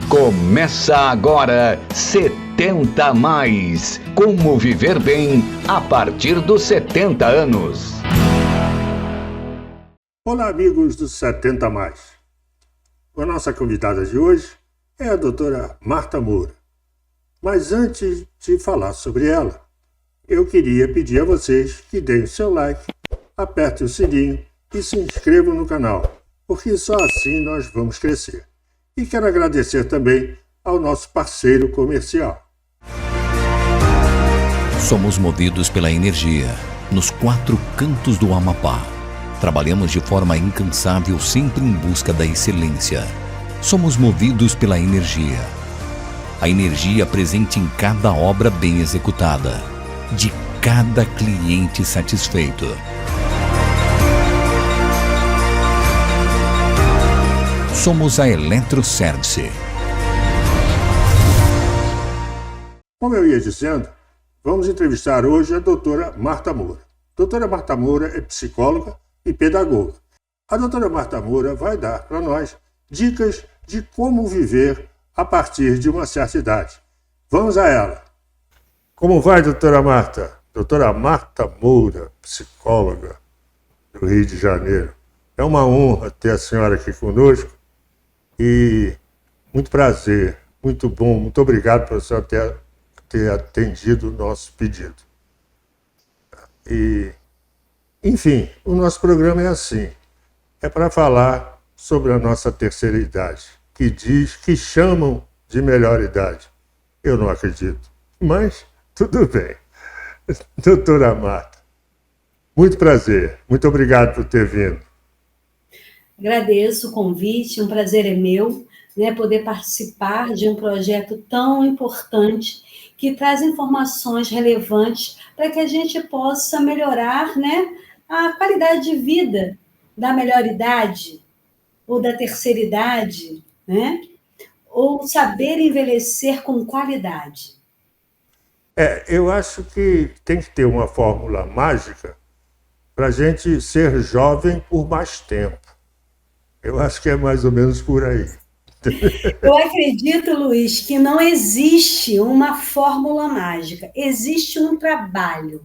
Começa agora 70 a mais. Como viver bem a partir dos 70 anos. Olá, amigos dos 70 a mais. A nossa convidada de hoje é a doutora Marta Moura. Mas antes de falar sobre ela, eu queria pedir a vocês que deem o seu like, apertem o sininho e se inscrevam no canal, porque só assim nós vamos crescer. E quero agradecer também ao nosso parceiro comercial. Somos movidos pela energia, nos 4 cantos do Amapá. Trabalhamos de forma incansável, sempre em busca da excelência. Somos movidos pela energia. A energia presente em cada obra bem executada, de cada cliente satisfeito. Somos a Eletroservice. Como eu ia dizendo, vamos entrevistar hoje a doutora Marta Moura. Doutora Marta Moura é psicóloga e pedagoga. A doutora Marta Moura vai dar para nós dicas de como viver a partir de uma certa idade. Vamos a ela. Como vai, doutora Marta? Doutora Marta Moura, psicóloga do Rio de Janeiro. É uma honra ter a senhora aqui conosco e muito prazer, muito bom, muito obrigado por a senhora ter atendido o nosso pedido. E, enfim, o nosso programa é assim, é para falar sobre a nossa terceira idade, que chamam de melhor idade. Eu não acredito, mas tudo bem. Doutora Marta, muito prazer, muito obrigado por ter vindo. Agradeço o convite, um prazer é meu, poder participar de um projeto tão importante que traz informações relevantes para que a gente possa melhorar, a qualidade de vida da melhor idade ou da terceira idade, ou saber envelhecer com qualidade. Eu acho que tem que ter uma fórmula mágica para a gente ser jovem por mais tempo. Eu acho que é mais ou menos por aí. Eu acredito, Luiz, que não existe uma fórmula mágica, existe um trabalho,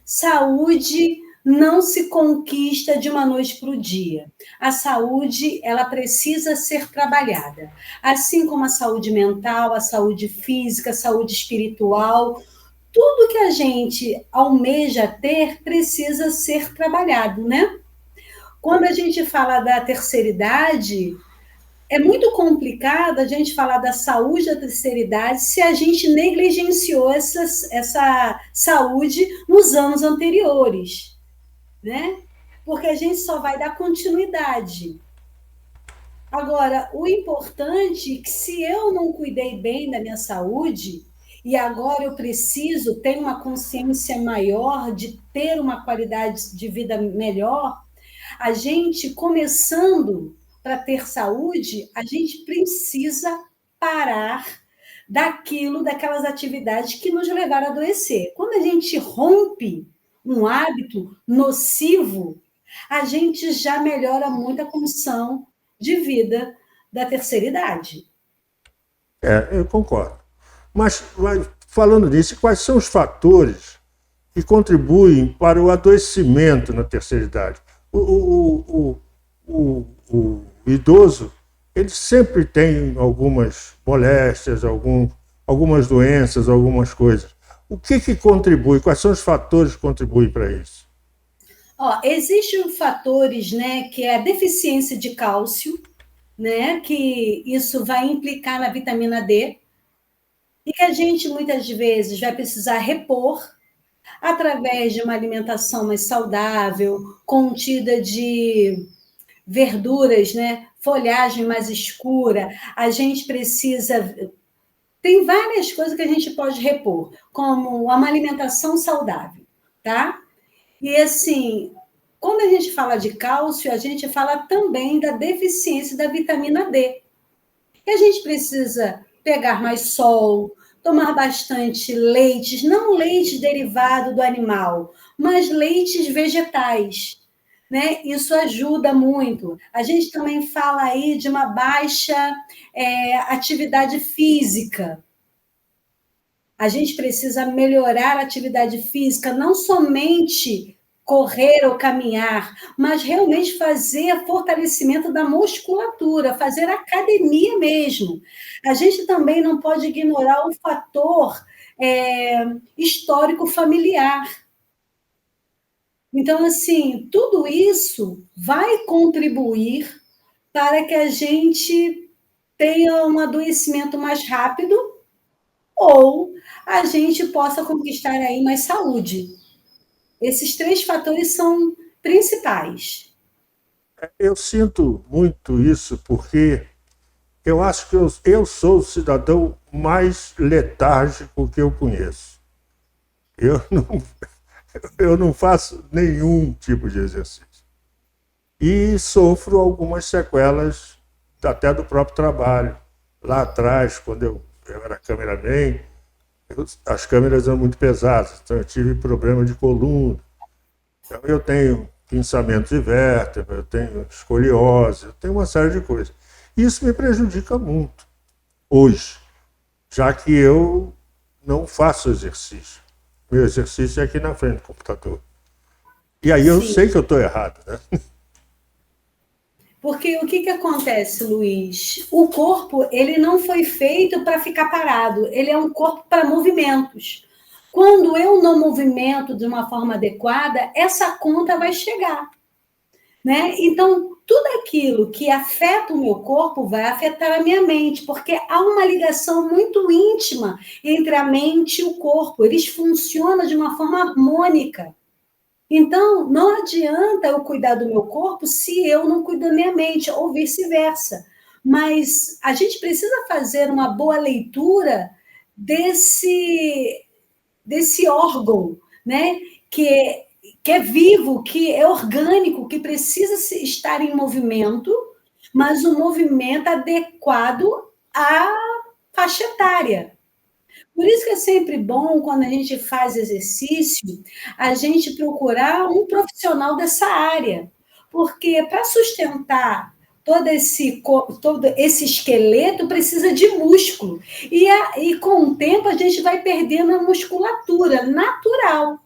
Saúde não se conquista de uma noite para o dia. A saúde, ela precisa ser trabalhada. Assim como a saúde mental, a saúde física, a saúde espiritual, tudo que a gente almeja ter precisa ser trabalhado, Quando a gente fala da terceira idade, é muito complicado a gente falar da saúde da terceira idade se a gente negligenciou essa saúde nos anos anteriores, Porque a gente só vai dar continuidade. Agora, o importante é que se eu não cuidei bem da minha saúde, e agora eu preciso ter uma consciência maior de ter uma qualidade de vida melhor, a gente, começando para ter saúde, a gente precisa parar daquelas atividades que nos levaram a adoecer. Quando a gente rompe um hábito nocivo, a gente já melhora muito a condição de vida da terceira idade. Eu concordo. Mas falando nisso, quais são os fatores que contribuem para o adoecimento na terceira idade? O idoso, ele sempre tem algumas moléstias, algumas doenças, algumas coisas. O que contribui? Quais são os fatores que contribuem para isso? Existem fatores, que é a deficiência de cálcio, que isso vai implicar na vitamina D, e que a gente muitas vezes vai precisar repor através de uma alimentação mais saudável, contida de verduras, folhagem mais escura. A gente precisa... Tem várias coisas que a gente pode repor, como uma alimentação saudável, tá? E assim, quando a gente fala de cálcio, a gente fala também da deficiência da vitamina D. E a gente precisa pegar mais sol, tomar bastante leites, não leite derivado do animal, mas leites vegetais, né? Isso ajuda muito. A gente também fala aí de uma baixa atividade física. A gente precisa melhorar a atividade física, não somente correr ou caminhar, mas realmente fazer fortalecimento da musculatura, fazer academia mesmo. A gente também não pode ignorar o fator histórico familiar. Então, assim, tudo isso vai contribuir para que a gente tenha um adoecimento mais rápido ou a gente possa conquistar aí mais saúde. Esses 3 fatores são principais. Eu sinto muito isso porque eu acho que eu sou o cidadão mais letárgico que eu conheço. Eu não faço nenhum tipo de exercício. E sofro algumas sequelas até do próprio trabalho. Lá atrás, quando eu era cameraman, as câmeras eram muito pesadas, então eu tive problema de coluna. Então eu tenho pinçamento de vértebra, eu tenho escoliose, eu tenho uma série de coisas. Isso me prejudica muito hoje, já que eu não faço exercício. Meu exercício é aqui na frente do computador. E aí eu sei que eu estou errado, né? Porque o que acontece, Luiz? O corpo, ele não foi feito para ficar parado, ele é um corpo para movimentos. Quando eu não movimento de uma forma adequada, essa conta vai chegar, né? Então, tudo aquilo que afeta o meu corpo vai afetar a minha mente, porque há uma ligação muito íntima entre a mente e o corpo. Eles funcionam de uma forma harmônica. Então, não adianta eu cuidar do meu corpo se eu não cuido da minha mente, ou vice-versa. Mas a gente precisa fazer uma boa leitura desse órgão, né? Que é vivo, que é orgânico, que precisa estar em movimento, mas um movimento adequado à faixa etária. Por isso que é sempre bom, quando a gente faz exercício, a gente procurar um profissional dessa área, porque para sustentar todo esse esqueleto precisa de músculo, e com o tempo a gente vai perdendo a musculatura natural.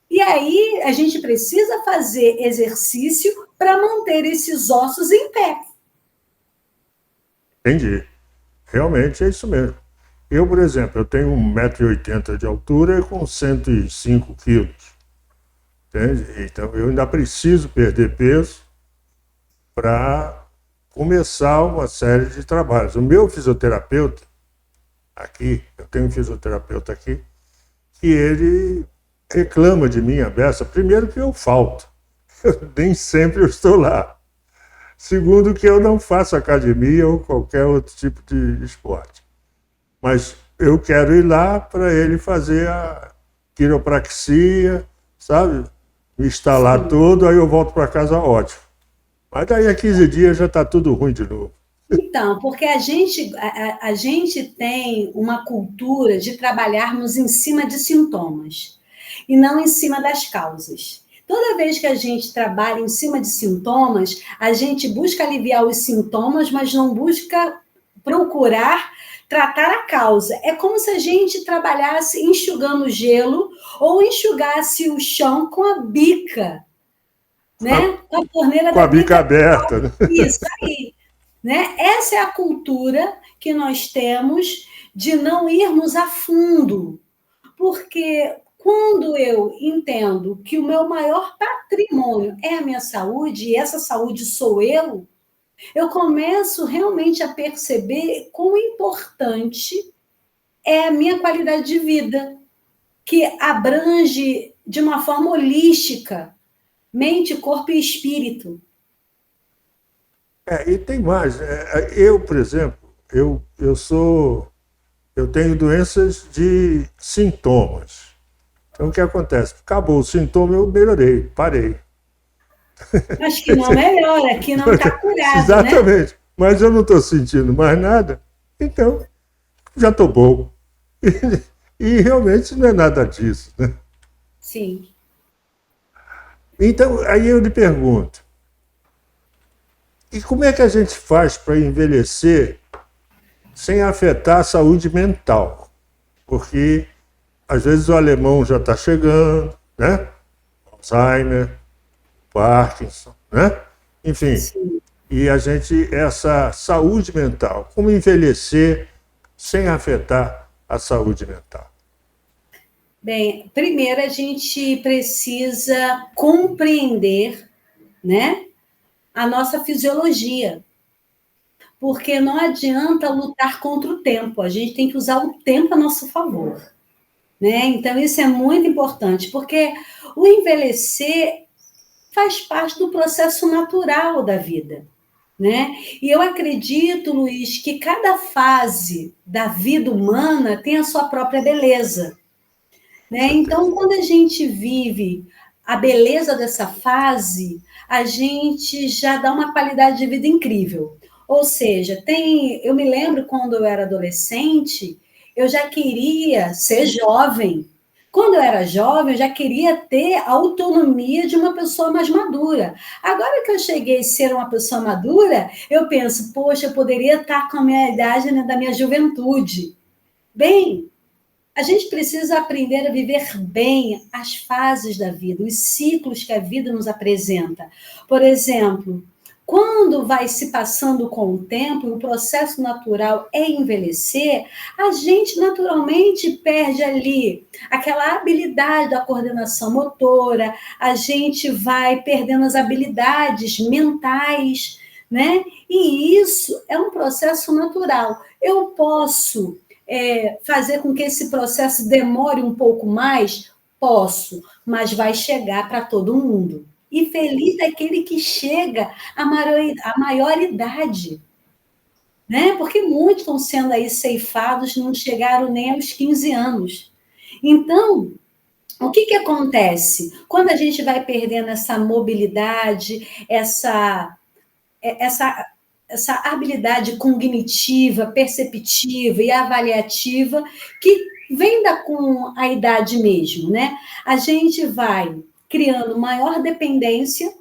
E aí a gente precisa fazer exercício para manter esses ossos em pé. Entendi. Realmente é isso mesmo. Eu, por exemplo, eu tenho 1,80 m de altura com 105 quilos. Entende? Então eu ainda preciso perder peso para começar uma série de trabalhos. O meu fisioterapeuta, aqui, eu tenho um fisioterapeuta aqui, que ele reclama de mim a beça. Primeiro que eu falto, nem sempre eu estou lá. Segundo que eu não faço academia ou qualquer outro tipo de esporte. Mas eu quero ir lá para ele fazer a quiropraxia, sabe? Me instalar todo, aí eu volto para casa ótimo. Mas daí a 15 dias já está tudo ruim de novo. Então, porque a gente tem uma cultura de trabalharmos em cima de sintomas e não em cima das causas. Toda vez que a gente trabalha em cima de sintomas, a gente busca aliviar os sintomas, mas não busca procurar tratar a causa. É como se a gente trabalhasse enxugando gelo ou enxugasse o chão com a bica, né? Com a torneira com da a bica aberta. Né? Isso aí. Né? Essa é a cultura que nós temos de não irmos a fundo, porque quando eu entendo que o meu maior patrimônio é a minha saúde, e essa saúde sou eu começo realmente a perceber quão importante é a minha qualidade de vida, que abrange de uma forma holística, mente, corpo e espírito. E tem mais. Eu, por exemplo, eu tenho doenças de sintomas. Então, o que acontece? Acabou o sintoma, eu melhorei, parei. Mas que não melhora, que não está curado, exatamente. Né? Mas eu não estou sentindo mais nada, então já estou bom. E realmente não é nada disso, né? Sim. Então, aí eu lhe pergunto, e como é que a gente faz para envelhecer sem afetar a saúde mental? Porque, às vezes, o alemão já está chegando, né? Alzheimer, Parkinson, né? Enfim, Sim. e a gente, essa saúde mental, como envelhecer sem afetar a saúde mental? Bem, primeiro a gente precisa compreender, né, a nossa fisiologia, porque não adianta lutar contra o tempo, a gente tem que usar o tempo a nosso favor, né? Então isso é muito importante, porque o envelhecer faz parte do processo natural da vida, né? E eu acredito, Luiz, que cada fase da vida humana tem a sua própria beleza, né? Então, quando a gente vive a beleza dessa fase, a gente já dá uma qualidade de vida incrível. Ou seja, eu me lembro quando eu era adolescente, eu já queria ser jovem. Quando eu era jovem, eu já queria ter a autonomia de uma pessoa mais madura. Agora que eu cheguei a ser uma pessoa madura, eu penso, poxa, eu poderia estar com a minha idade, né, da minha juventude. Bem, a gente precisa aprender a viver bem as fases da vida, os ciclos que a vida nos apresenta. Por exemplo, quando vai se passando com o tempo e o processo natural é envelhecer, a gente naturalmente perde ali aquela habilidade da coordenação motora, a gente vai perdendo as habilidades mentais, né? E isso é um processo natural. Eu posso fazer com que esse processo demore um pouco mais? Posso, mas vai chegar para todo mundo. E feliz é aquele que chega à maioridade, né? Porque muitos estão sendo aí ceifados, não chegaram nem aos 15 anos. Então, o que acontece? Quando a gente vai perdendo essa mobilidade, essa essa habilidade cognitiva, perceptiva e avaliativa que vem com a idade mesmo, né? A gente vai criando maior dependência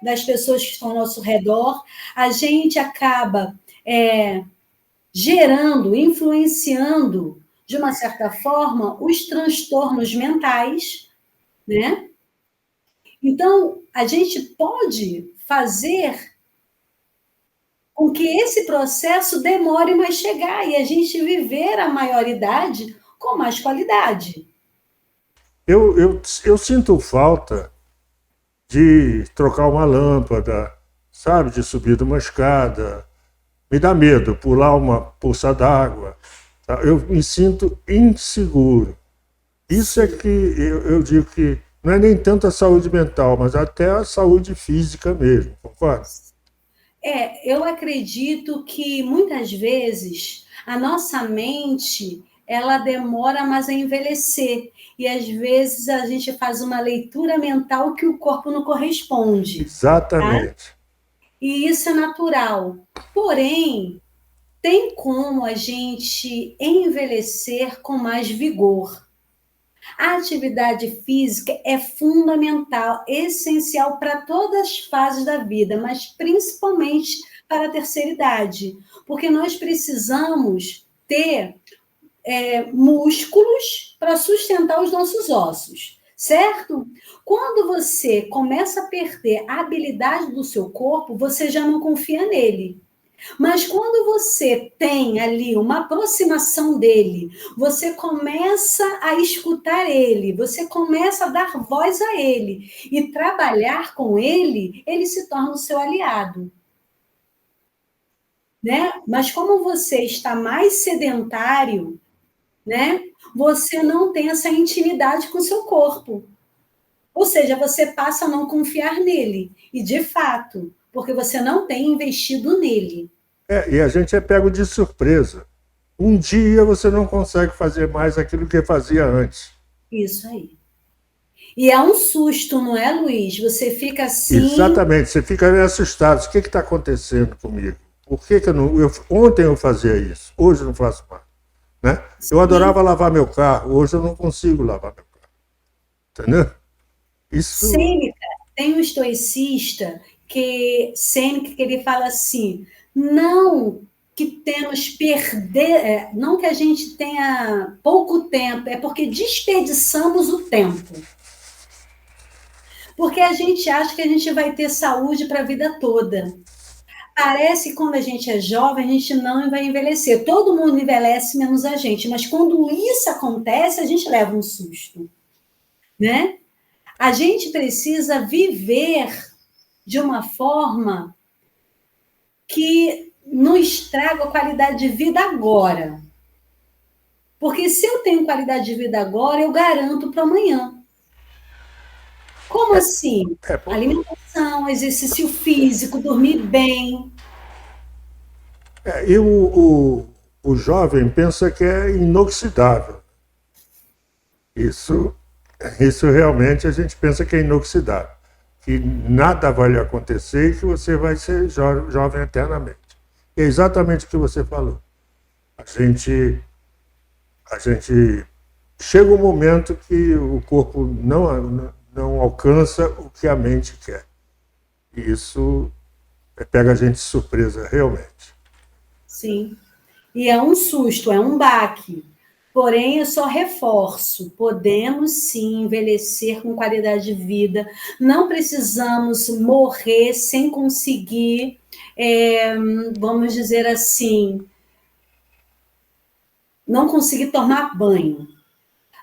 das pessoas que estão ao nosso redor, a gente acaba gerando, influenciando, de uma certa forma, os transtornos mentais, né? Então, a gente pode fazer com que esse processo demore mais chegar e a gente viver a maioridade com mais qualidade. Eu sinto falta de trocar uma lâmpada, sabe, de subir de uma escada. Me dá medo pular uma poça d'água. Tá? Eu me sinto inseguro. Isso é que eu digo que não é nem tanto a saúde mental, mas até a saúde física mesmo, concorda? Eu acredito que muitas vezes a nossa mente ela demora mais a envelhecer e às vezes a gente faz uma leitura mental que o corpo não corresponde. Tá? Exatamente. E isso é natural. Porém, tem como a gente envelhecer com mais vigor. A atividade física é fundamental, essencial para todas as fases da vida, mas principalmente para a terceira idade, porque nós precisamos ter músculos para sustentar os nossos ossos, certo? Quando você começa a perder a habilidade do seu corpo, você já não confia nele. Mas quando você tem ali uma aproximação dele, você começa a escutar ele, você começa a dar voz a ele e trabalhar com ele, ele se torna o seu aliado. Né? Mas como você está mais sedentário, né? Você não tem essa intimidade com o seu corpo. Ou seja, você passa a não confiar nele. E, de fato, porque você não tem investido nele. E a gente é pego de surpresa. Um dia você não consegue fazer mais aquilo que fazia antes. Isso aí. E é um susto, não é, Luiz? Você fica assim... Exatamente, você fica meio assustado. O que está acontecendo comigo? Por que eu não... Ontem eu fazia isso, hoje eu não faço mais. Né? Eu adorava lavar meu carro, hoje eu não consigo lavar meu carro. Entendeu? Isso... Sêneca, Tem um estoicista que ele fala assim, não que temos perder, não que a gente tenha pouco tempo, é porque desperdiçamos o tempo. Porque a gente acha que a gente vai ter saúde para a vida toda. Parece que quando a gente é jovem, a gente não vai envelhecer. Todo mundo envelhece menos a gente, mas quando isso acontece, a gente leva um susto, né? A gente precisa viver de uma forma que nos traga qualidade de vida agora. Porque se eu tenho qualidade de vida agora, eu garanto para amanhã. Como assim? Alimentação, exercício físico, dormir bem. E o jovem pensa que é inoxidável. Isso realmente a gente pensa que é inoxidável. Que nada vai lhe acontecer e que você vai ser jovem eternamente. É exatamente o que você falou. A gente chega um momento que o corpo não alcança o que a mente quer. E isso pega a gente de surpresa, realmente. Sim. E é um susto, é um baque. Porém, eu só reforço, podemos sim envelhecer com qualidade de vida, não precisamos morrer sem conseguir, vamos dizer assim, não conseguir tomar banho.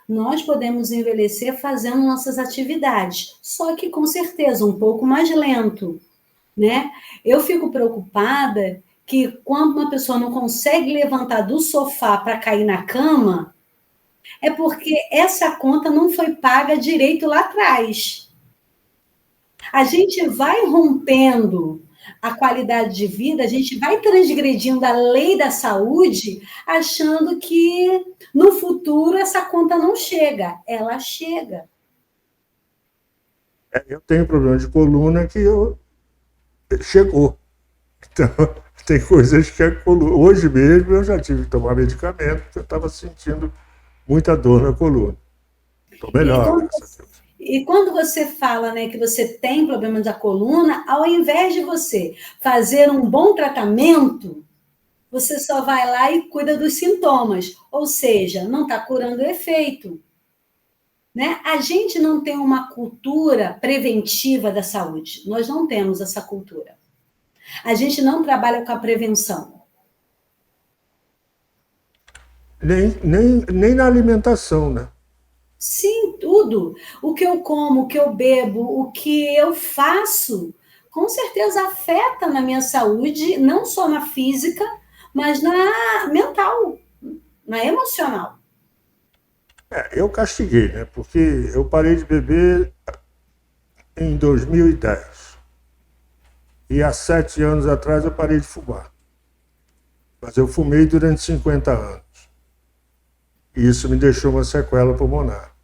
Nós podemos envelhecer fazendo nossas atividades, só que com certeza um pouco mais lento, né? Eu fico preocupada que quando uma pessoa não consegue levantar do sofá para cair na cama, é porque essa conta não foi paga direito lá atrás. A gente vai rompendo a qualidade de vida, a gente vai transgredindo a lei da saúde, achando que no futuro essa conta não chega. Ela chega. Eu tenho problema de coluna que chegou. Então, tem coisas que a coluna... Hoje mesmo eu já tive que tomar medicamento, porque eu estava sentindo muita dor na coluna. Estou melhor. E quando você fala, né, que você tem problema da coluna, ao invés de você fazer um bom tratamento, você só vai lá e cuida dos sintomas. Ou seja, não está curando o efeito. Né? A gente não tem uma cultura preventiva da saúde. Nós não temos essa cultura. A gente não trabalha com a prevenção. Nem na alimentação, né? Sim, tudo. O que eu como, o que eu bebo, o que eu faço, com certeza afeta na minha saúde, não só na física, mas na mental, na emocional. Eu castiguei, né? Porque eu parei de beber em 2010. E há 7 anos atrás eu parei de fumar. Mas eu fumei durante 50 anos. E isso me deixou uma sequela pulmonar.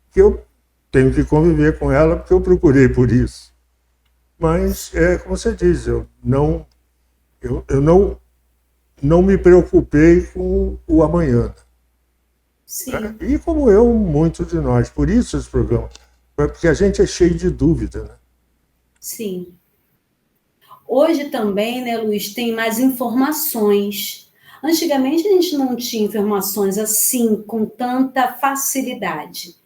Que eu tenho que conviver com ela porque eu procurei por isso. Mas, como você diz, eu não me preocupei com o amanhã. Sim. E como muitos de nós. Por isso esse programa. Porque a gente é cheio de dúvida, né? Sim. Hoje também, né, Luiz, tem mais informações. Antigamente a gente não tinha informações assim, com tanta facilidade,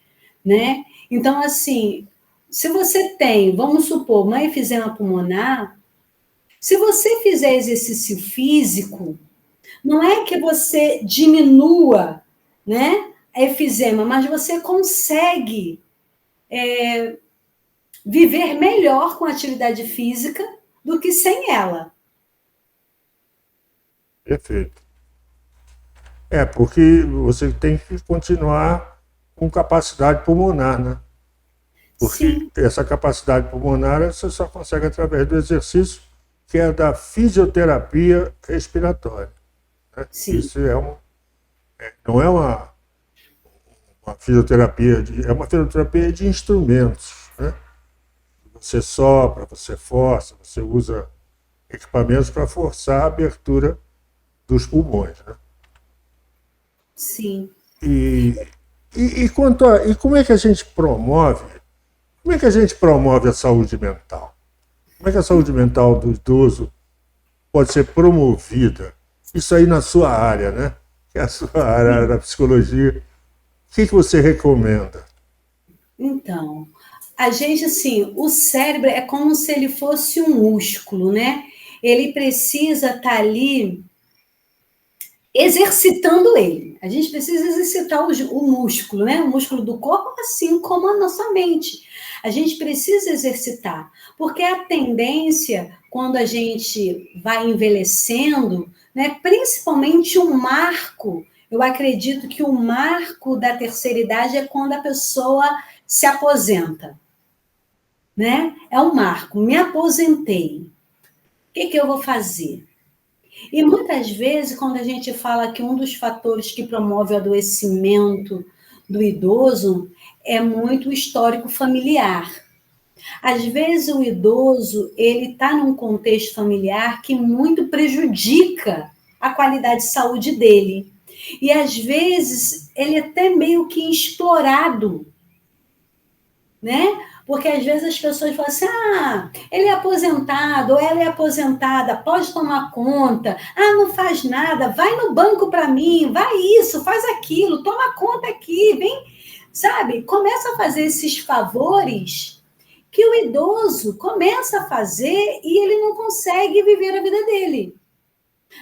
né? Então, assim, se você tem, vamos supor, uma efizema pulmonar, se você fizer exercício físico, não é que você diminua, né, a efizema, mas você consegue viver melhor com a atividade física do que sem ela. Perfeito. Porque você tem que continuar com capacidade pulmonar, né? Porque Sim. Essa capacidade pulmonar você só consegue através do exercício, que é da fisioterapia respiratória. Né? Sim. Isso não é uma fisioterapia, é uma fisioterapia de instrumentos. Né? Você sopra, você força, você usa equipamentos para forçar a abertura dos pulmões. Né? Sim. E como é que a gente promove Como é que a gente promove a saúde mental? Como é que a saúde mental do idoso pode ser promovida? Isso aí na sua área, né? Que é a sua área da psicologia. O que você recomenda? Então, a gente, assim, o cérebro é como se ele fosse um músculo, né? Ele precisa estar ali exercitando ele. A gente precisa exercitar o músculo, né? O músculo do corpo, assim como a nossa mente. A gente precisa exercitar, porque a tendência, quando a gente vai envelhecendo, né? Principalmente um marco, eu acredito que o marco da terceira idade é quando a pessoa se aposenta, né? É um marco. Me aposentei. O que eu vou fazer? E muitas vezes, quando a gente fala que um dos fatores que promove o adoecimento do idoso é muito o histórico familiar. Às vezes o idoso, ele está num contexto familiar que muito prejudica a qualidade de saúde dele. E às vezes ele é até meio que explorado, né? Porque às vezes as pessoas falam assim: ele é aposentado, ou ela é aposentada, pode tomar conta, não faz nada, vai no banco para mim, vai isso, faz aquilo, toma conta aqui, vem, sabe? Começa a fazer esses favores que o idoso começa a fazer e ele não consegue viver a vida dele.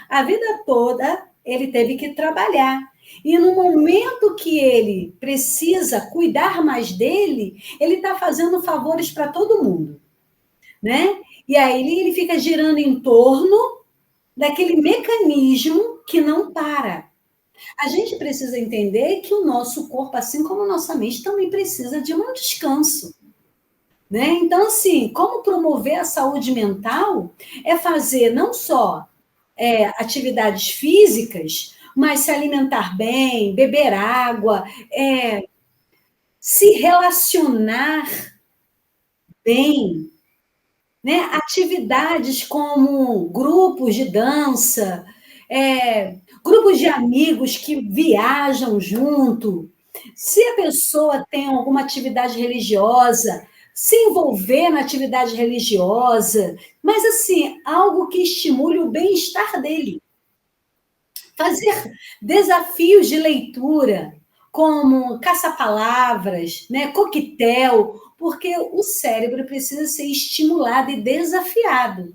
A vida toda ele teve que trabalhar. E no momento que ele precisa cuidar mais dele, ele está fazendo favores para todo mundo, né? E aí ele fica girando em torno daquele mecanismo que não para. A gente precisa entender que o nosso corpo, assim como a nossa mente, também precisa de um descanso, né? Então, assim, como promover a saúde mental é fazer não só atividades físicas, mas se alimentar bem, beber água, se relacionar bem, né? Atividades como grupos de dança, grupos de amigos que viajam junto. Se a pessoa tem alguma atividade religiosa, se envolver na atividade religiosa, mas assim, algo que estimule o bem-estar dele. Fazer desafios de leitura, como caça-palavras, né, coquetel, porque o cérebro precisa ser estimulado e desafiado.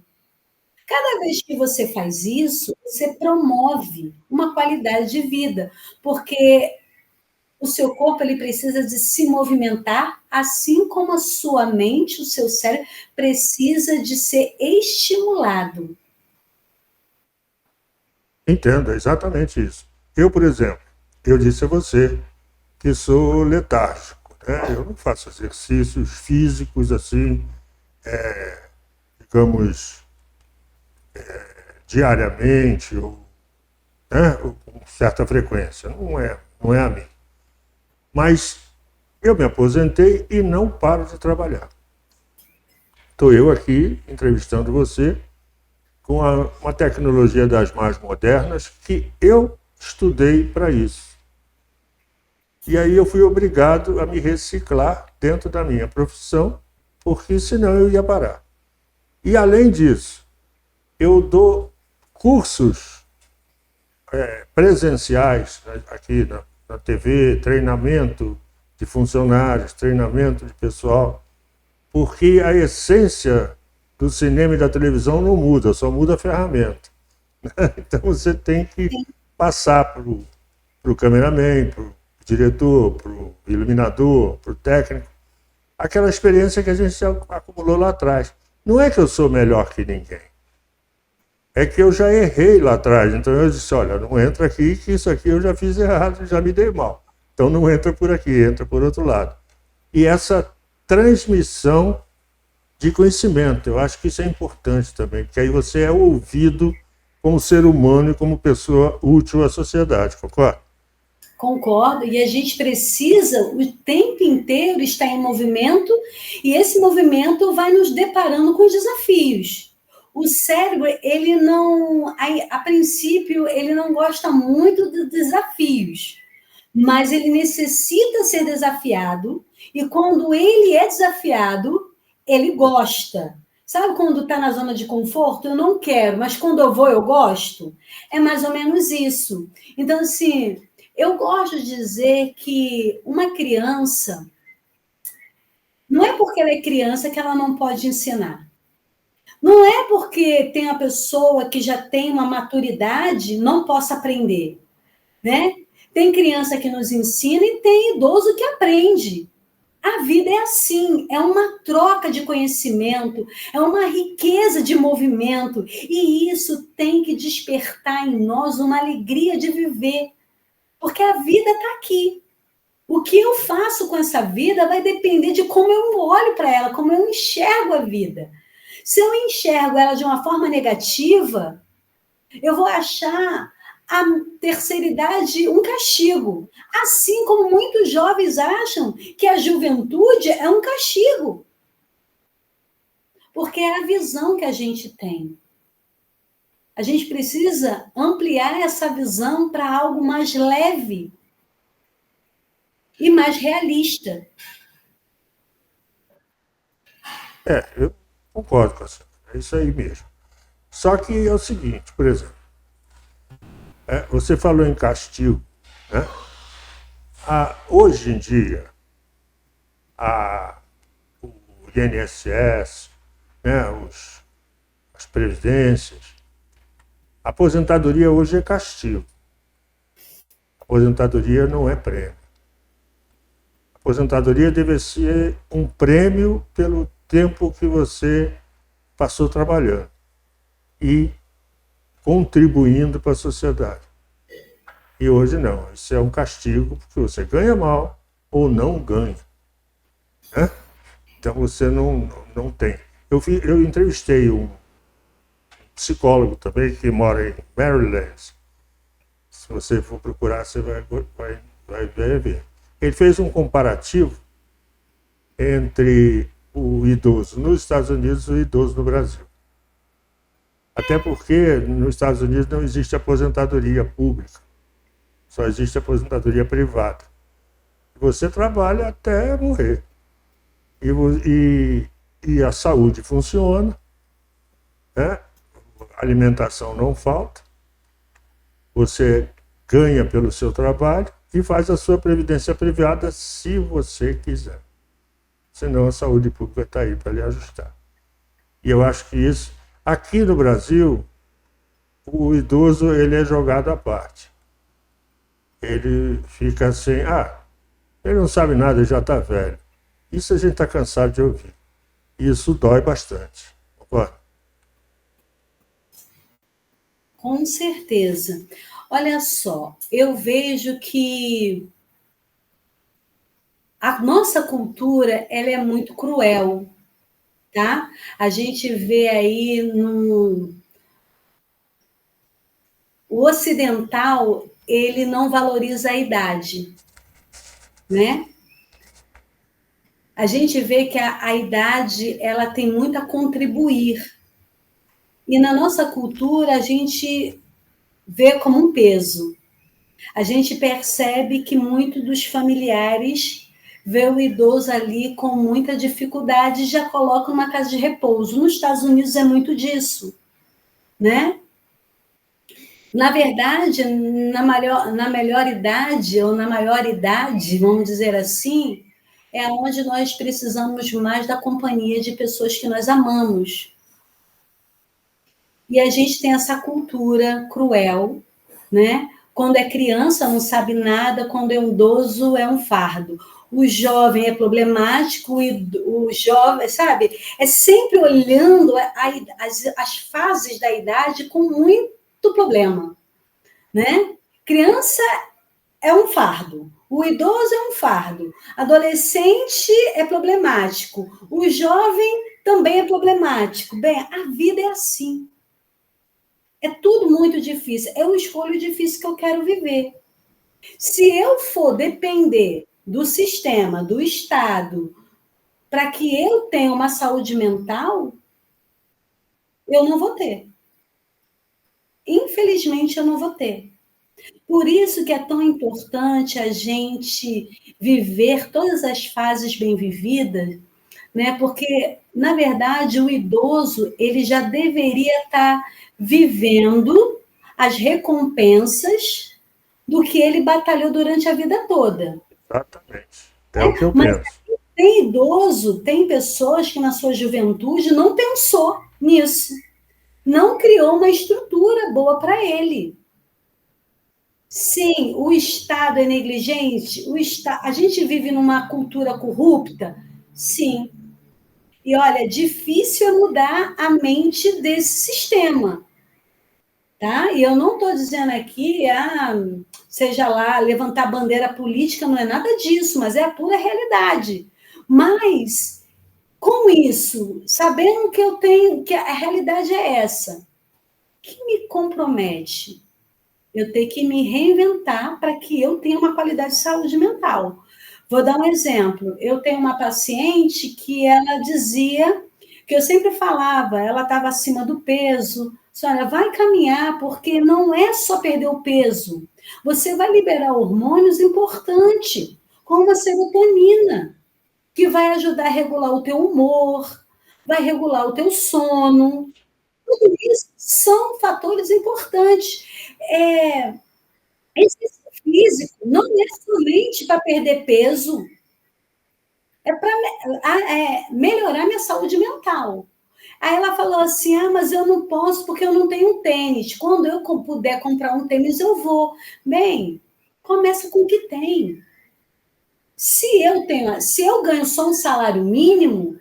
Cada vez que você faz isso, você promove uma qualidade de vida, porque o seu corpo ele precisa de se movimentar, assim como a sua mente, o seu cérebro, precisa de ser estimulado. Entendo, é exatamente isso. Eu, por exemplo, eu disse a você que sou letárgico, né? Eu não faço exercícios físicos assim, digamos, diariamente ou, né, ou com certa frequência. Não é a mim. Mas eu me aposentei e não paro de trabalhar. Estou eu aqui entrevistando você com uma tecnologia das mais modernas que eu estudei para isso. E aí eu fui obrigado a me reciclar dentro da minha profissão, porque senão eu ia parar. E além disso, eu dou cursos presenciais, né, aqui na TV, treinamento de funcionários, treinamento de pessoal, porque a essência do cinema e da televisão não muda, só muda a ferramenta. Então você tem que passar para o cameraman, para o diretor, para o iluminador, para o técnico, aquela experiência que a gente acumulou lá atrás. Não é que eu sou melhor que ninguém, é que eu já errei lá atrás. Então eu disse, olha, não entra aqui, que isso aqui eu já fiz errado, já me dei mal. Então não entra por aqui, entra por outro lado. E essa transmissão de conhecimento, eu acho que isso é importante também, porque aí você é ouvido como ser humano e como pessoa útil à sociedade, concorda? Concordo, e a gente precisa o tempo inteiro estar em movimento, e esse movimento vai nos deparando com os desafios. O cérebro, ele não, a princípio, ele não gosta muito de desafios, mas ele necessita ser desafiado, E quando ele é desafiado, ele gosta. Sabe quando está na zona de conforto? Eu não quero, mas quando eu vou, eu gosto. É mais ou menos isso. Então, assim, eu gosto de dizer que uma criança, não é porque ela é criança que ela não pode ensinar. Não é porque tem uma pessoa que já tem uma maturidade, não possa aprender, né? Tem criança que nos ensina e tem idoso que aprende. A vida é assim, é uma troca de conhecimento, é uma riqueza de movimento, e isso tem que despertar em nós uma alegria de viver, porque a vida está aqui. O que eu faço com essa vida vai depender de como eu olho para ela, como eu enxergo a vida. Se eu enxergo ela de uma forma negativa, eu vou achar a terceira idade um castigo. Assim como muitos jovens acham que a juventude é um castigo. Porque é a visão que a gente tem. A gente precisa ampliar essa visão para algo mais leve e mais realista. Eu concordo com você. É isso aí mesmo. Só que é o seguinte, por exemplo, você falou em castigo, né? Hoje em dia, o INSS, né, as previdências, a aposentadoria hoje é castigo. A aposentadoria não é prêmio. A aposentadoria deve ser um prêmio pelo tempo que você passou trabalhando e contribuindo para a sociedade. E hoje não, isso é um castigo, porque você ganha mal ou não ganha. Né? Então você não tem. Eu entrevistei um psicólogo também que mora em Maryland. Se você for procurar, você vai ver. Ele fez um comparativo entre o idoso nos Estados Unidos e o idoso no Brasil. Até porque nos Estados Unidos não existe aposentadoria pública, só existe aposentadoria privada. Você trabalha até morrer. E a saúde funciona, né? A alimentação não falta, você ganha pelo seu trabalho e faz a sua previdência privada se você quiser. Senão a saúde pública está aí para lhe ajustar. E eu acho que isso, aqui no Brasil, o idoso ele é jogado à parte. Ele fica assim, ele não sabe nada, ele já está velho. Isso a gente está cansado de ouvir. Isso dói bastante. Concorda? Com certeza. Olha só, eu vejo que a nossa cultura ela é muito cruel, tá? A gente vê aí o ocidental, ele não valoriza a idade, né? A gente vê que a idade ela tem muito a contribuir. E na nossa cultura a gente vê como um peso. A gente percebe que muitos dos familiares vê o idoso ali com muita dificuldade e já coloca numa casa de repouso. Nos Estados Unidos é muito disso, né? Na verdade, na melhor idade, ou na maior idade, vamos dizer assim, é onde nós precisamos mais da companhia de pessoas que nós amamos. E a gente tem essa cultura cruel, né? Quando é criança não sabe nada, quando é um idoso é um fardo. O jovem é problemático, o jovem, sabe? É sempre olhando as fases da idade com muito problema, né? Criança é um fardo, o idoso é um fardo, adolescente é problemático, o jovem também é problemático. Bem, a vida é assim. É tudo muito difícil. Eu escolho o difícil que eu quero viver. Se eu for depender do sistema, do Estado, para que eu tenha uma saúde mental, eu não vou ter. Infelizmente, eu não vou ter. Por isso que é tão importante a gente viver todas as fases bem vividas, né? Porque, na verdade, o idoso ele já deveria estar vivendo as recompensas do que ele batalhou durante a vida toda. Exatamente. É o que eu Mas penso. tem idoso, tem pessoas que na sua juventude não pensou nisso, não criou uma estrutura boa para ele. Sim, o Estado é negligente, a gente vive numa cultura corrupta? Sim. E olha, difícil é mudar a mente desse sistema, tá? E eu não estou dizendo aqui, seja lá, levantar bandeira política, não é nada disso, mas é a pura realidade. Mas, com isso, sabendo que eu tenho, que a realidade é essa, que me compromete? Eu tenho que me reinventar para que eu tenha uma qualidade de saúde mental. Vou dar um exemplo. Eu tenho uma paciente que ela dizia, que eu sempre falava, ela estava acima do peso. Olha, vai caminhar, porque não é só perder o peso. Você vai liberar hormônios importantes, como a serotonina, que vai ajudar a regular o teu humor, vai regular o teu sono. Tudo isso são fatores importantes. Exercício físico não é somente para perder peso, é para melhorar minha saúde mental. Aí ela falou assim: mas eu não posso porque eu não tenho tênis. Quando eu puder comprar um tênis, eu vou. Bem, começa com o que tem. Se eu ganho só um salário mínimo,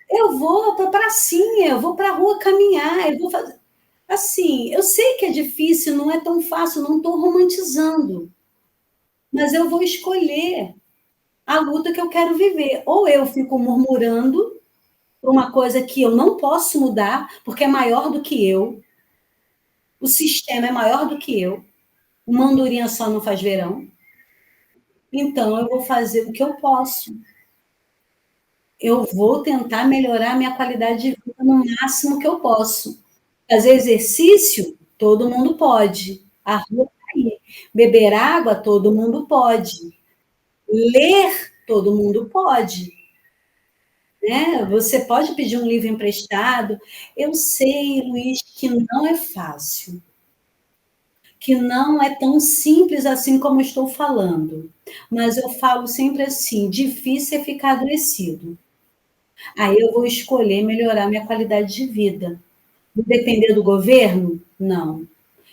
eu vou para a pracinha, eu vou para a rua caminhar, eu vou fazer. Assim, eu sei que é difícil, não é tão fácil, não estou romantizando. Mas eu vou escolher a luta que eu quero viver. Ou eu fico murmurando por uma coisa que eu não posso mudar, porque é maior do que eu, o sistema é maior do que eu, uma andorinha só não faz verão. Então, eu vou fazer o que eu posso. Eu vou tentar melhorar a minha qualidade de vida no máximo que eu posso. Fazer exercício, todo mundo pode. A rua tá aí. Beber água, todo mundo pode. Ler, todo mundo pode. Né? Você pode pedir um livro emprestado. Eu sei, Luiz, que não é fácil, que não é tão simples assim como estou falando. Mas eu falo sempre assim: difícil é ficar adoecido. Aí eu vou escolher melhorar minha qualidade de vida. Vou depender do governo? Não.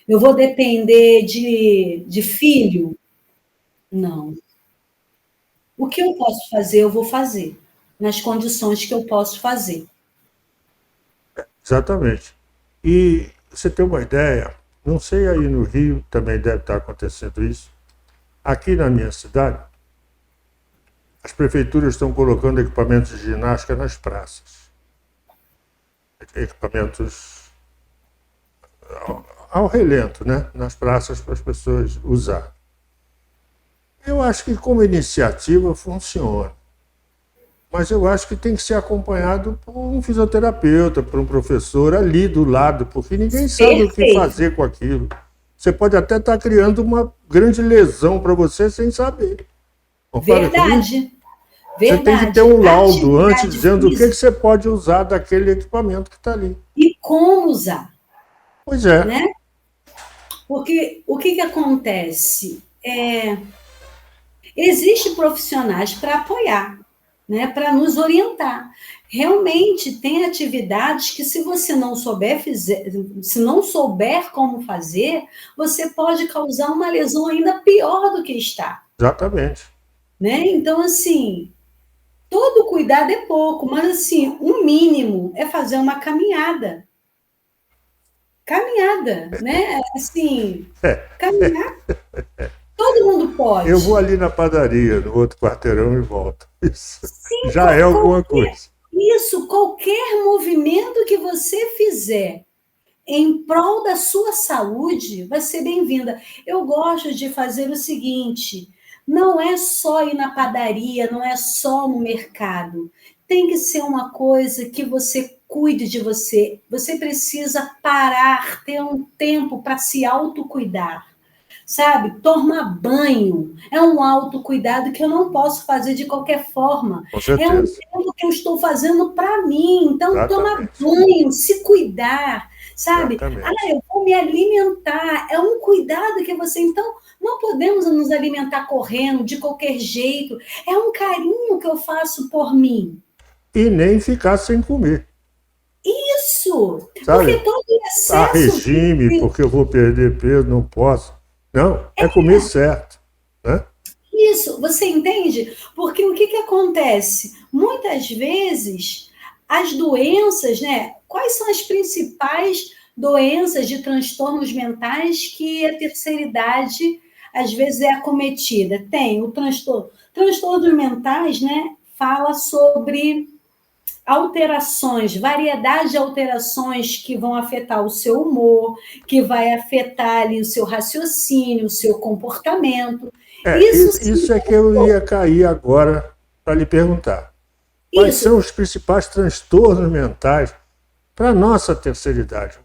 Eu vou depender de filho? Não. O que eu posso fazer, eu vou fazer, nas condições que eu posso fazer. Exatamente. E você tem uma ideia, não sei aí no Rio também deve estar acontecendo isso. Aqui na minha cidade, as prefeituras estão colocando equipamentos de ginástica nas praças. Equipamentos ao relento, né? Nas praças para as pessoas usarem. Eu acho que como iniciativa funciona. Mas eu acho que tem que ser acompanhado por um fisioterapeuta, por um professor ali do lado, porque ninguém sabe o que fazer com aquilo. Você pode até estar criando uma grande lesão para você sem saber. Verdade. Você tem que ter um laudo antes dizendo o que você pode usar daquele equipamento que está ali. E como usar. Pois é. Né? Porque o que acontece? Existem profissionais para apoiar, né? Para nos orientar. Realmente tem atividades que, se você não souber se não souber como fazer, você pode causar uma lesão ainda pior do que está. Exatamente. Né? Então, assim, todo cuidado é pouco, mas assim, o mínimo é fazer uma caminhada. Caminhada, né? Assim, caminhar. Todo mundo pode. Eu vou ali na padaria, no outro quarteirão e volto. Isso sim, já é alguma coisa. Isso, qualquer movimento que você fizer em prol da sua saúde vai ser bem-vinda. Eu gosto de fazer o seguinte: não é só ir na padaria, não é só no mercado. Tem que ser uma coisa que você cuide de você. Você precisa parar, ter um tempo para se autocuidar. sabe? Tomar banho é um autocuidado que eu não posso fazer de qualquer forma. Com É um certeza. tempo que eu estou fazendo para mim. Então, tomar Exatamente. banho, se cuidar, sabe? Exatamente. Eu vou me alimentar. É um cuidado que você... Então, não podemos nos alimentar correndo, de qualquer jeito. É um carinho que eu faço por mim. E nem ficar sem comer, Isso! Porque sabe? todo A excesso regime, de... porque eu vou perder peso, não posso. Não, é comer certo, né? Isso, você entende? Porque o que que acontece? Muitas vezes, as doenças, né? Quais são as principais doenças de transtornos mentais que a terceira idade, às vezes, é acometida? Tem o transtorno. Transtornos mentais, né? Fala sobre alterações, variedade de alterações que vão afetar o seu humor, que vai afetar ali o seu raciocínio, o seu comportamento. Isso sim, Isso é que eu ia cair agora para lhe perguntar. Quais isso. são os principais transtornos mentais para a nossa terceira idade?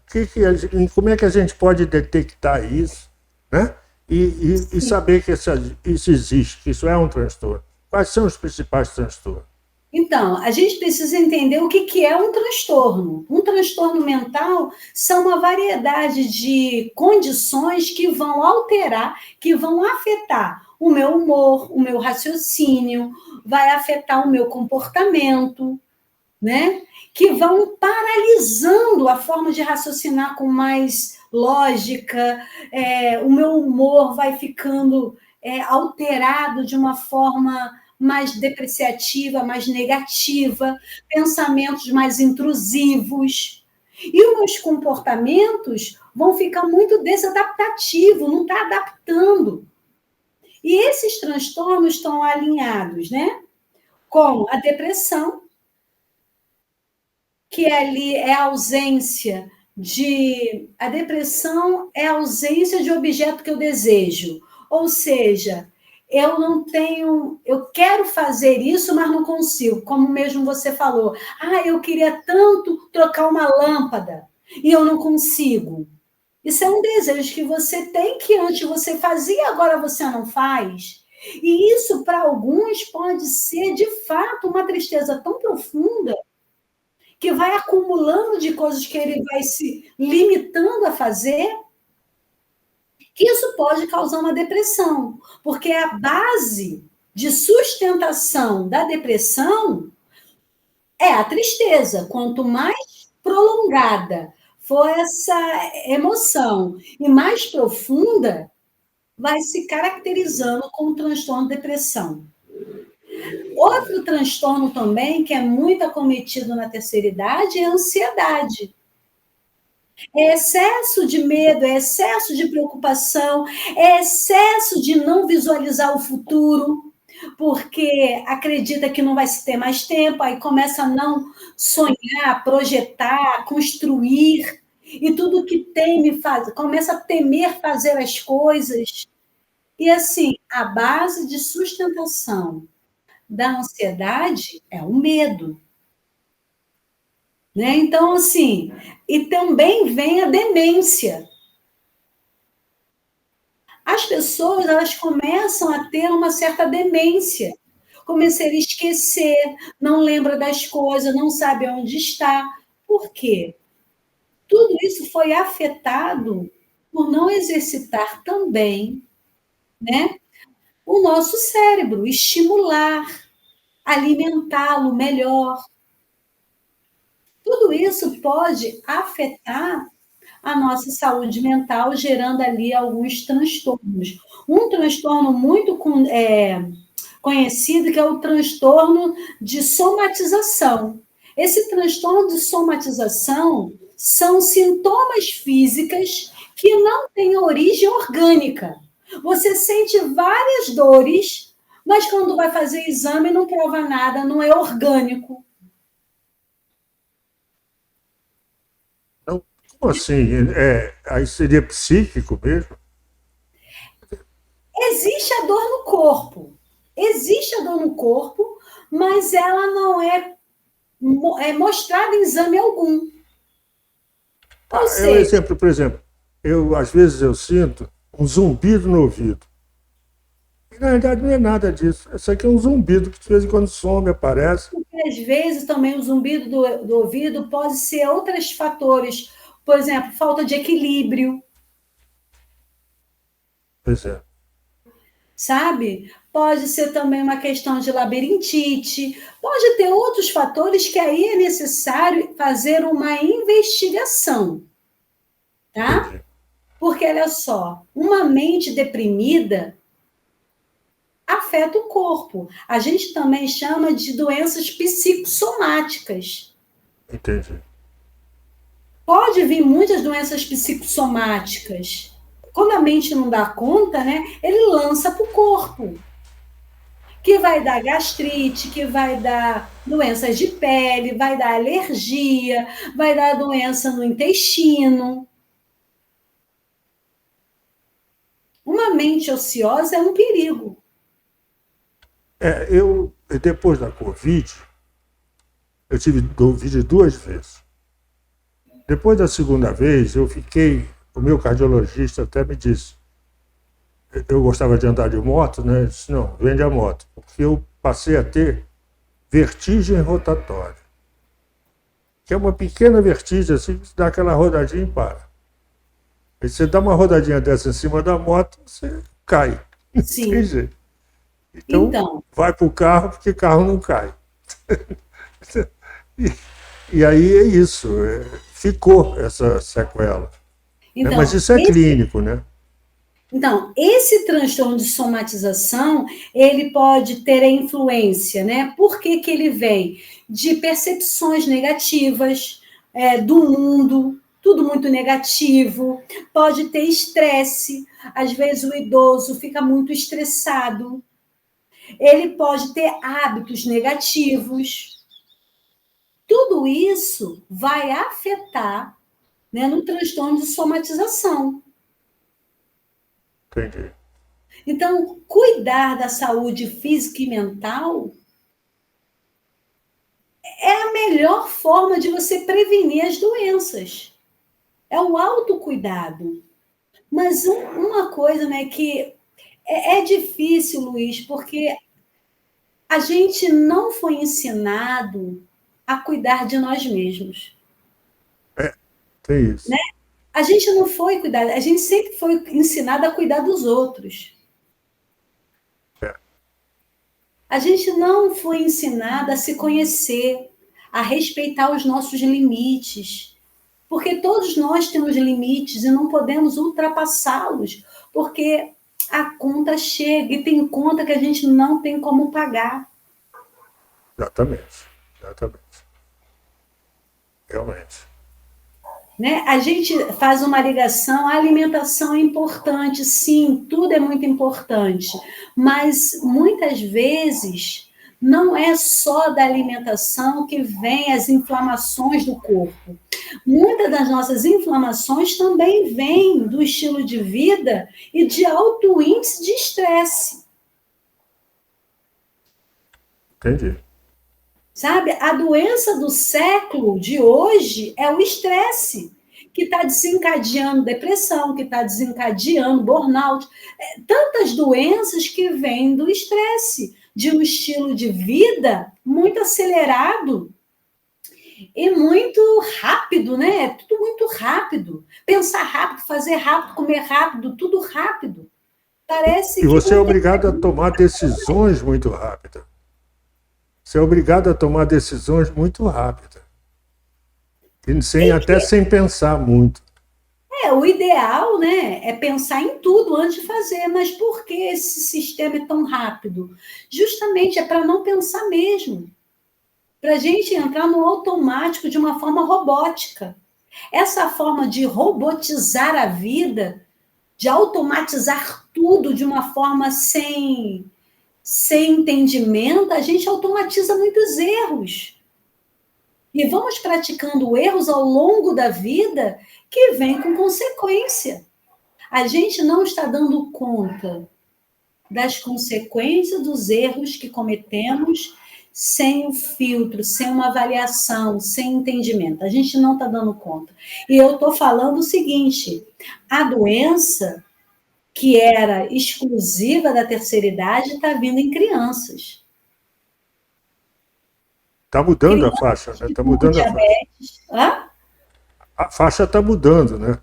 Como é que a gente pode detectar isso, né? E saber que isso existe, que isso é um transtorno? Quais são os principais transtornos? Então, a gente precisa entender o que que é um transtorno. Um transtorno mental são uma variedade de condições que vão alterar, que vão afetar o meu humor, o meu raciocínio, vai afetar o meu comportamento, né? Que vão paralisando a forma de raciocinar com mais lógica, o meu humor vai ficando alterado de uma forma mais depreciativa, mais negativa, pensamentos mais intrusivos. E os meus comportamentos vão ficar muito desadaptativos, não está adaptando. E esses transtornos estão alinhados, né? Com a depressão, que ali é a ausência de... A depressão é a ausência de objeto que eu desejo. Ou seja, eu não tenho... Eu quero fazer isso, mas não consigo. Como mesmo você falou. Eu queria tanto trocar uma lâmpada e eu não consigo. Isso é um desejo que você tem, que antes você fazia, agora você não faz. E isso, para alguns, pode ser, de fato, uma tristeza tão profunda que vai acumulando de coisas que ele vai se limitando a fazer, que isso pode causar uma depressão, porque a base de sustentação da depressão é a tristeza. Quanto mais prolongada for essa emoção e mais profunda, vai se caracterizando com o transtorno de depressão. Outro transtorno também, que é muito acometido na terceira idade, é a ansiedade. É excesso de medo, é excesso de preocupação, é excesso de não visualizar o futuro, porque acredita que não vai se ter mais tempo, aí começa a não sonhar, projetar, construir, e tudo que teme faz, começa a temer fazer as coisas. E assim, a base de sustentação da ansiedade é o medo. Né? Então, assim, e também vem a demência. As pessoas, elas começam a ter uma certa demência, começam a esquecer, não lembra das coisas, não sabe onde está. Por quê? Tudo isso foi afetado por não exercitar também, né, o nosso cérebro, estimular, alimentá-lo melhor. Tudo isso pode afetar a nossa saúde mental, gerando ali alguns transtornos. Um transtorno muito conhecido, que é o transtorno de somatização. Esse transtorno de somatização são sintomas físicos que não têm origem orgânica. Você sente várias dores, mas quando vai fazer exame não prova nada, não é orgânico. Então, como assim? Aí seria psíquico mesmo? Existe a dor no corpo. Existe a dor no corpo, mas ela não é mostrada em exame algum. Ou É um seja, exemplo, por exemplo, às vezes eu sinto um zumbido no ouvido. E, na verdade, não é nada disso. Isso aqui é um zumbido que de vez em quando some, aparece. Porque, às vezes, também o zumbido do ouvido pode ser outros fatores. Por exemplo, falta de equilíbrio, Pois é. sabe? Pode ser também uma questão de labirintite. Pode ter outros fatores que aí é necessário fazer uma investigação, tá? Entendi. Porque, olha só, uma mente deprimida afeta o corpo. A gente também chama de doenças psicossomáticas. Entendi. Pode vir muitas doenças psicossomáticas. Quando a mente não dá conta, né, ele lança para o corpo. Que vai dar gastrite, que vai dar doenças de pele, vai dar alergia, vai dar doença no intestino. Uma mente ociosa é um perigo. Eu, depois da Covid, eu tive Covid 2 vezes. Depois da segunda vez, o meu cardiologista até me disse, eu gostava de andar de moto, né? Eu disse, não, vende a moto, porque eu passei a ter vertigem rotatória, que é uma pequena vertigem, assim, que dá aquela rodadinha e para. Aí você dá uma rodadinha dessa em cima da moto, você cai. Sim. Tem jeito. Então, vai para o carro, porque carro não cai. E aí é isso, ficou essa sequela. Então, mas isso é clínico, né? Então, esse transtorno de somatização, ele pode ter a influência, né? Por que que ele vem? De percepções negativas do mundo, tudo muito negativo. Pode ter estresse, às vezes o idoso fica muito estressado. Ele pode ter hábitos negativos. Tudo isso vai afetar, né, no transtorno de somatização. Entendi. Então, cuidar da saúde física e mental é a melhor forma de você prevenir as doenças. É o autocuidado. Mas uma coisa, né, que é difícil, Luiz, porque a gente não foi ensinado a cuidar de nós mesmos. Tem isso. Né? A gente não foi cuidar, a gente sempre foi ensinado a cuidar dos outros. A gente não foi ensinado a se conhecer, a respeitar os nossos limites. Porque todos nós temos limites e não podemos ultrapassá-los, porque a conta chega e tem conta que a gente não tem como pagar. Exatamente. Realmente. Né? A gente faz uma ligação, a alimentação é importante, sim, tudo é muito importante, mas muitas vezes não é só da alimentação que vem as inflamações do corpo. Muitas das nossas inflamações também vêm do estilo de vida e de alto índice de estresse. Entendi. Sabe, a doença do século de hoje é o estresse, que está desencadeando depressão, que está desencadeando burnout. Tantas doenças que vêm do estresse, de um estilo de vida muito acelerado e muito rápido, né? Tudo muito rápido. Pensar rápido, fazer rápido, comer rápido, tudo rápido. Parece e você é obrigado a tomar decisões muito rápidas. Você é obrigado a tomar decisões muito rápidas. Até sem pensar muito. O ideal, né, é pensar em tudo antes de fazer. Mas por que esse sistema é tão rápido? Justamente é para não pensar mesmo. Para a gente entrar no automático de uma forma robótica. Essa forma de robotizar a vida, de automatizar tudo de uma forma sem entendimento, a gente automatiza muitos erros. E vamos praticando erros ao longo da vida que vem com consequência. A gente não está dando conta das consequências dos erros que cometemos sem o filtro, sem uma avaliação, sem entendimento. A gente não está dando conta. E eu estou falando o seguinte, a doença, que era exclusiva da terceira idade, está vindo em crianças. Está mudando a faixa, né? Está mudando a faixa. Hã? A faixa está mudando, né?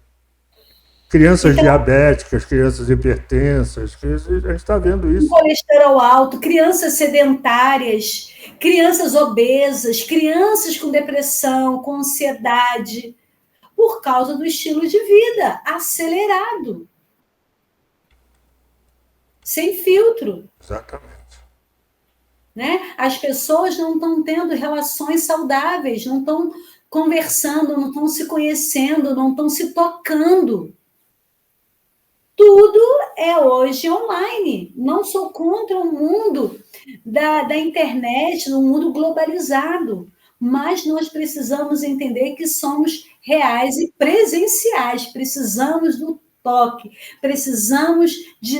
Crianças Então, diabéticas, crianças hipertensas, a gente está vendo isso. colesterol alto, crianças sedentárias, crianças obesas, crianças com depressão, com ansiedade, por causa do estilo de vida acelerado, sem filtro. Exatamente. Né? As pessoas não estão tendo relações saudáveis, não estão conversando, não estão se conhecendo, não estão se tocando. Tudo é hoje online. Não sou contra o mundo da internet, no mundo globalizado, mas nós precisamos entender que somos reais e presenciais, precisamos do toque, precisamos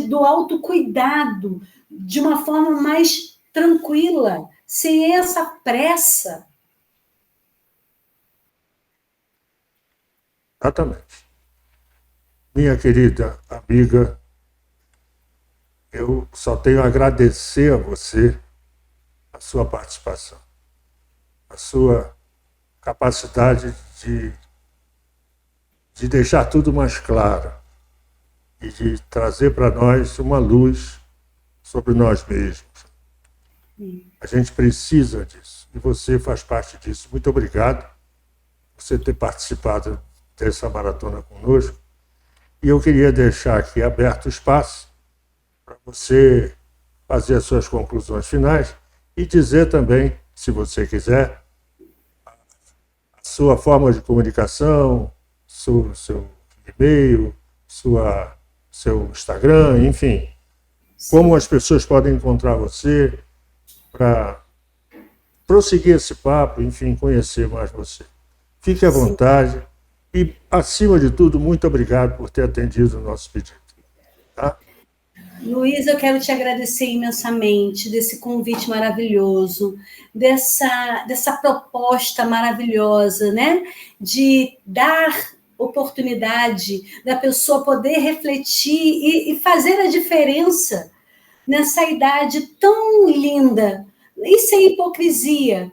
do autocuidado, de uma forma mais tranquila, sem essa pressa. Exatamente. Minha querida amiga, eu só tenho a agradecer a você a sua participação, a sua capacidade de deixar tudo mais claro e de trazer para nós uma luz sobre nós mesmos. A gente precisa disso e você faz parte disso. Muito obrigado por você ter participado dessa maratona conosco. E eu queria deixar aqui aberto o espaço para você fazer as suas conclusões finais e dizer também, se você quiser, a sua forma de comunicação, seu e-mail, seu Instagram, enfim. Sim. Como as pessoas podem encontrar você para prosseguir esse papo, enfim, conhecer mais você. Fique à vontade. E, acima de tudo, muito obrigado por ter atendido o nosso pedido. Tá? Luiz, eu quero te agradecer imensamente desse convite maravilhoso, dessa proposta maravilhosa, né? De dar oportunidade da pessoa poder refletir e fazer a diferença nessa idade tão linda e sem hipocrisia.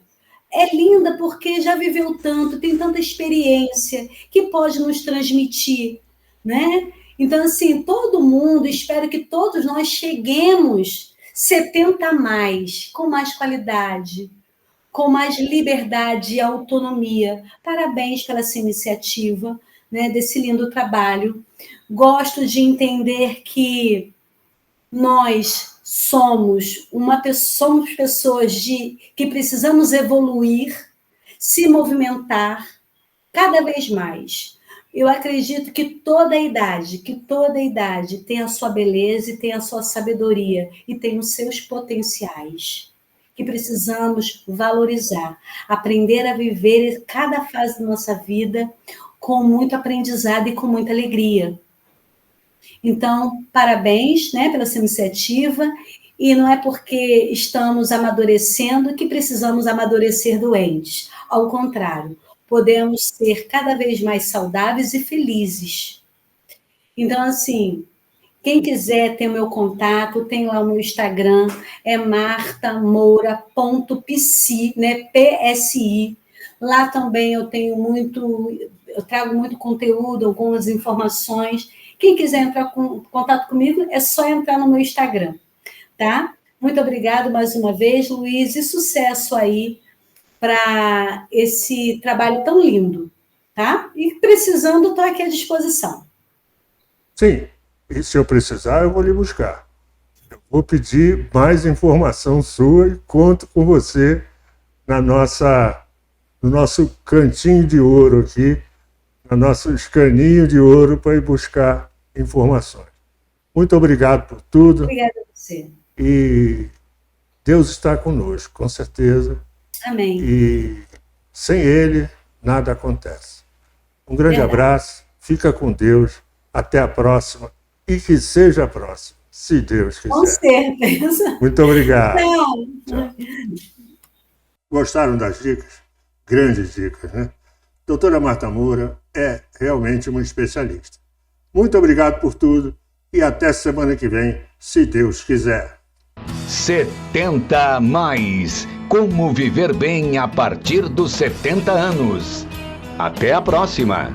É linda porque já viveu tanto, tem tanta experiência que pode nos transmitir, né? Então, assim, todo mundo, espero que todos nós cheguemos 70 a mais, com mais qualidade, com mais liberdade e autonomia. Parabéns pela sua iniciativa, né, desse lindo trabalho. Gosto de entender que nós somos pessoas que precisamos evoluir, se movimentar cada vez mais. Eu acredito que toda idade tem a sua beleza e tem a sua sabedoria e tem os seus potenciais que precisamos valorizar, aprender a viver cada fase da nossa vida com muito aprendizado e com muita alegria. Então, parabéns, né, pela sua iniciativa, e não é porque estamos amadurecendo que precisamos amadurecer doentes. Ao contrário, podemos ser cada vez mais saudáveis e felizes. Então, assim, quem quiser ter o meu contato, tem lá o meu Instagram, é martamoura.psi, né, PSI. Lá também eu trago muito conteúdo, algumas informações. Quem quiser entrar em contato comigo, é só entrar no meu Instagram, tá? Muito obrigado mais uma vez, Luiz, e sucesso aí para esse trabalho tão lindo, tá? E precisando, estou aqui à disposição. Sim, e se eu precisar, eu vou lhe buscar. Eu vou pedir mais informação sua e conto com você no nosso cantinho de ouro aqui, no nosso escaninho de ouro para ir buscar informações. Muito obrigado por tudo. Obrigada a você. E Deus está conosco, com certeza. Amém. E sem Ele, nada acontece. Um grande abraço, fica com Deus, até a próxima, e que seja a próxima, se Deus quiser. Com certeza. Muito obrigado. Tchau. Gostaram das dicas? Grandes dicas, né? Doutora Marta Moura é realmente uma especialista. Muito obrigado por tudo e até semana que vem, se Deus quiser. 70 mais. Como viver bem a partir dos 70 anos. Até a próxima.